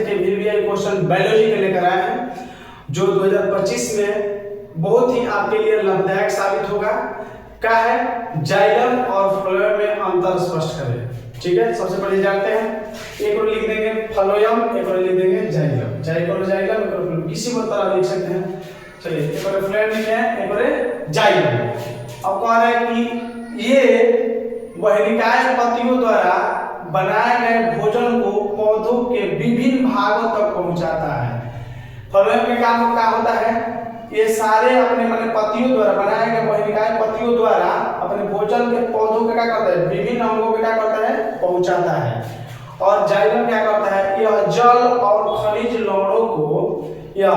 के VVI question biology के लेकर आए हैं, जो 2025 में बहुत ही आपके लिए लाभदायक साबित होगा। क्या है, जाइलम और फ्लोएम में अंतर स्पष्ट करें। ठीक है, सबसे पहले जानते हैं, एक और लिख देंगे फ्लोएम, एक और लिख देंगे जाइलम, चाहे एक और जाइलम एक और फ्लोएम, किसी को तरह लिख सकते हैं। चलिए एक और फ्लोएम लिखते हैं, एक और जाइलम। अब कह रहा है कि ये वहनिकाय पत्तियों द्वारा बनाए गए भोजन को पौधों के विभिन्न भागों तक पहुंचाता है। फ्लोएम के काम क्या होता है, ये सारे अपने माने पत्तियों द्वारा बनाए गए वहनिकाय पत्तियों द्वारा अपने भोजन के पौधों के क्या करता है, विभिन्न अंगों के क्या करता है, पहुंचाता है। और जाइलम क्या करता है, यह जल और खनिज लवणों को, यह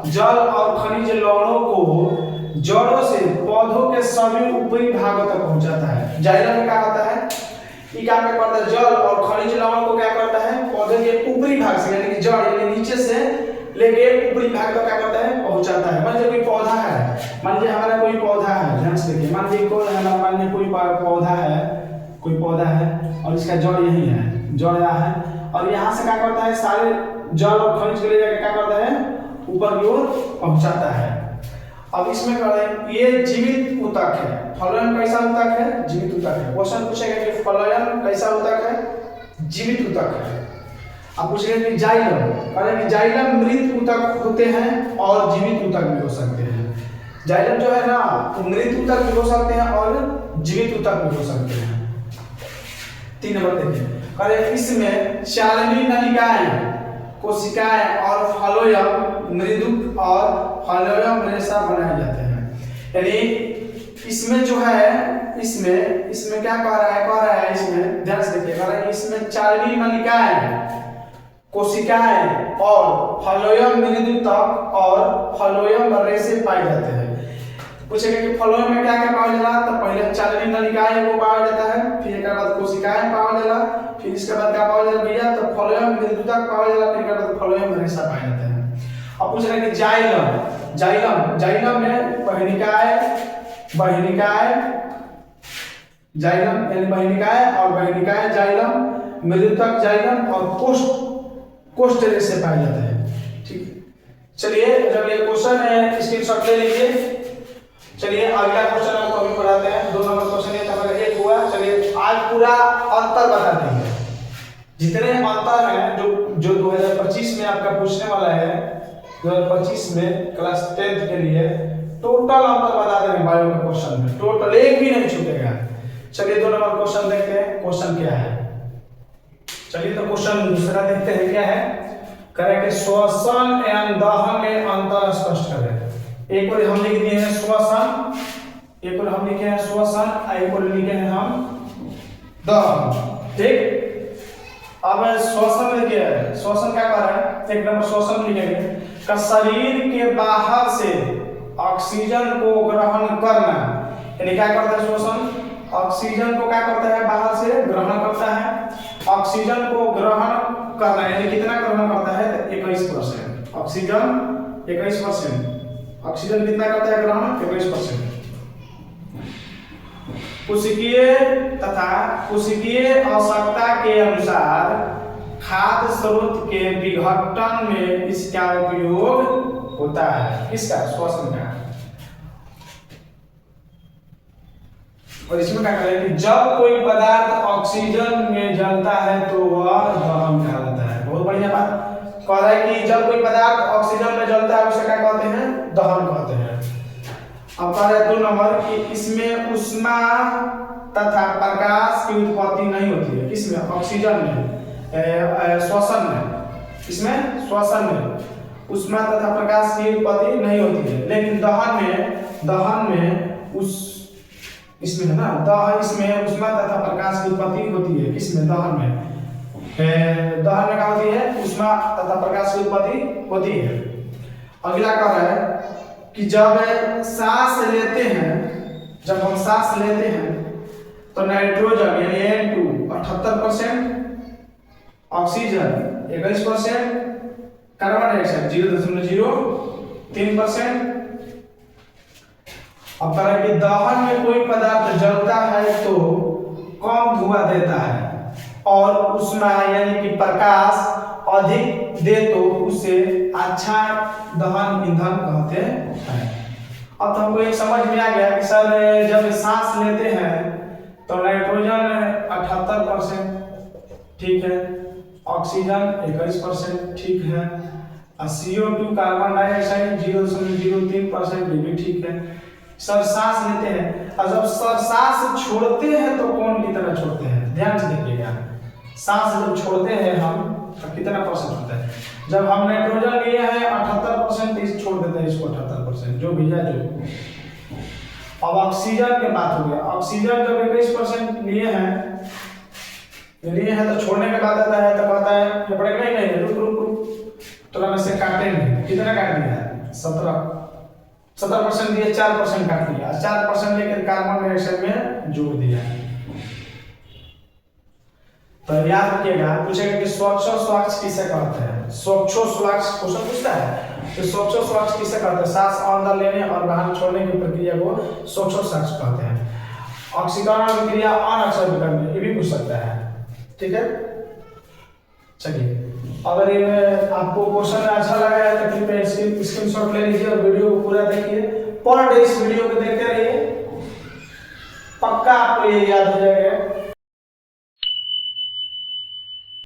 जल और खनिज लवणों को जड़ों से पौधों के सभी ऊपरी भागों तक पहुंचाता है। जाइलम में क्या होता है, ये क्या करता है, जल और खनिज लवण को क्या करता है, पौधे के ऊपरी भाग से यानी कि जड़ यानी नीचे से लेके ऊपरी भाग तक क्या करता है, पहुंचाता है। मान लीजिए कोई पौधा है, मान लीजिए हमारा कोई पौधा है, ध्यान से देखिए, मान लीजिए कोई पौधा है, कोई पौधा है और इसका जड़ यही है, जड़ यहाँ है, और यहाँ से क्या करता है, सारे जल और खनिज को ले जाकर क्या करता है, ऊपर की ओर पहुंचाता है। अब इसमें करें, ये जीवित ऊतक है। फ्लोएम कैसा ऊतक है, जीवित ऊतक है। क्वेश्चन पूछेगा कि फ्लोएम कैसा ऊतक है, जीवित ऊतक है। अब पूछेगा कि जाइलम, कहें कि जाइलम मृत ऊतक होते हैं और जीवित ऊतक भी हो सकते हैं। जाइलम जो है ना, मृत ऊतक भी हो सकते हैं और जीवित ऊतक भी हो सकते हैं। 3 नंबर देखिए, कहें इसमें चालनी नलिकाएं, कोशिकाएं और फ्लोएम मृदुक और फ्लोएम रेशा बनाए जाते हैं। यानी इसमें जो है, इसमें क्या कह रहा है, इसमें ध्यान से देखिए, कह रहा है इसमें चालनी नलिकाएं, कोशिकाएं और फ्लोएम मृदुक और फ्लोएम रेशे पाए जाते हैं। पूछेगा कि फ्लोएम में क्या क्या पाया जाला, तो पहले चालनी नलिकाएं वो पाया जाता है, फिर इसके बाद कोशिकाएं पाया जाला, फिर इसके बाद क्या पाया जाला भैया, तो फ्लोएम मृदुक पाया जाला, फिर इसके बाद फ्लोएम रेशा पाए जाते हैं। अब पूछ रहे हैं कि जाइलम में जाइलम यानी बहिनिकाय और बहिनिकाय जाइलम, मृदुक जाइलम और कोष्ठ रेशे पाए जाते हैं। ठीक, चलिए जब ये क्वेश्चन है स्क्रीनशॉट ले लीजिए। चलिए अगला क्वेश्चन आपको अभी पढ़ाते हैं। 2 नंबर क्वेश्चन है, तब एक हुआ। चलिए आज पूरा अंतर बता देंगे, जितने अंतर हैं जो 2025 में आपका पूछने वाला है, 2025 में क्लास 10th के लिए टोटल अंतर बता देंगे बायो के क्वेश्चन में, टोटल एक भी नहीं छूटेगा। चलिए 2 नंबर क्वेश्चन देखते हैं, क्वेश्चन क्या है। चलिए तो क्वेश्चन दूसरा देखते हैं क्या है, करें कि श्वसन एवं दहन में अंतर स्पष्ट करें। एक और हम लिख दिए हैं श्वसन, एक और हम लिखे हैं श्वसन, एक और लिखे हैं हम दहन। ठीक, अब श्वसन देखिए, श्वसन क्या कर रहा है, 1 नंबर श्वसन लिखेंगे का शरीर के बाहर से ऑक्सीजन को ग्रहण करना, यानी क्या करता है श्वसन, ऑक्सीजन को क्या करता है, बाहर से ग्रहण करता है। ऑक्सीजन को ग्रहण करना यानी कितना ग्रहण करता है, 21%। ऑक्सीजन 21%, ऑक्सीजन कितना करता है ग्रहण, 21%। कोशिकीय तथा कोशिकीय आवश्यकता के अनुसार खाद्य स्रोत के विघटन में इसका उपयोग होता है। किसका, श्वसन का। और इसमें क्या करें कि जब कोई पदार्थ ऑक्सीजन में जलता है तो वह दहन कहलाता है। बहुत बढ़िया बात कह रहा है कि जब कोई पदार्थ ऑक्सीजन में जलता है उसे क्या कहते हैं, दहन कहते हैं। अब कह रहे 2 नंबर कि इसमें ऊष्मा तथा प्रकाश की उत्पत्ति नहीं होती है। किसमें, ऑक्सीजन में, श्वसन में। इसमें श्वसन में ऊष्मा तथा प्रकाश की उत्पत्ति नहीं होती है, लेकिन दहन में उस इसमें है ना, दहन इसमें ऊष्मा तथा प्रकाश की उत्पत्ति होती है। किसमें, दहन में। दहन में क्या होती है, ऊष्मा तथा प्रकाश की उत्पत्ति होती है। अगला कह रहा है कि जब सांस लेते हैं, जब हम सांस लेते हैं तो नाइट्रोजन यानी N2 78%, ऑक्सीजन 21%, कार्बन डाइऑक्साइड 0.03%। अब कह रहा है कि दहन में कोई पदार्थ जलता है तो कम धुआं देता है और ऊष्मा यानी कि प्रकाश अधिक दे तो उसे अच्छा दहन ईंधन कहते हैं। अब तो हमको एक समझ में आ गया कि सर जब सांस लेते हैं तो नाइट्रोजन 78% ठीक है, ऑक्सीजन 21% ठीक है, और CO2 कार्बन डाइऑक्साइड 0.03% ये भी ठीक है। सर सांस लेते हैं, और जब सर सांस छोड़ते हैं तो कौन की तरह छोड़ते हैं, ध्यान से देखिएगा। सांस जब छोड़ते हैं हम तो कितना परसेंट होता है, जब हम नाइट्रोजन लिए हैं 78% इस छोड़ देते हैं इसको 78% जो भी है जो। अब ऑक्सीजन की बात हो गया, ऑक्सीजन जब 21% लिए हैं तो छोड़ने के बाद आता है तो कहता है ये पड़ेगा नहीं रुक रुक रुक, तो हम इसे काटेंगे, कितना काट दिया है 70% दिए, 4% काट दिया, 4% लेकर कार्बन डाइऑक्साइड में जोड़ दिया। तो याद रखिएगा, पूछेगा कि श्वासोच्छ्वास किसे कहते हैं, श्वासोच्छ्वास क्वेश्चन पूछता है तो श्वासोच्छ्वास किसे कहते हैं, सांस अंदर लेने और बाहर छोड़ने की प्रक्रिया को श्वासोच्छ्वास कहते हैं। ऑक्सीकरण प्रक्रिया अनऑक्सीकरण ये भी पूछ सकता है, ठीक है। चलिए, अगर ये आपको क्वेश्चन अच्छा लगा है तो कृपया स्क्रीनशॉट ले लीजिए और वीडियो को पूरा देखिए, पर डे इस वीडियो को देखते रहिए, पक्का आपको ये याद हो जाएगा।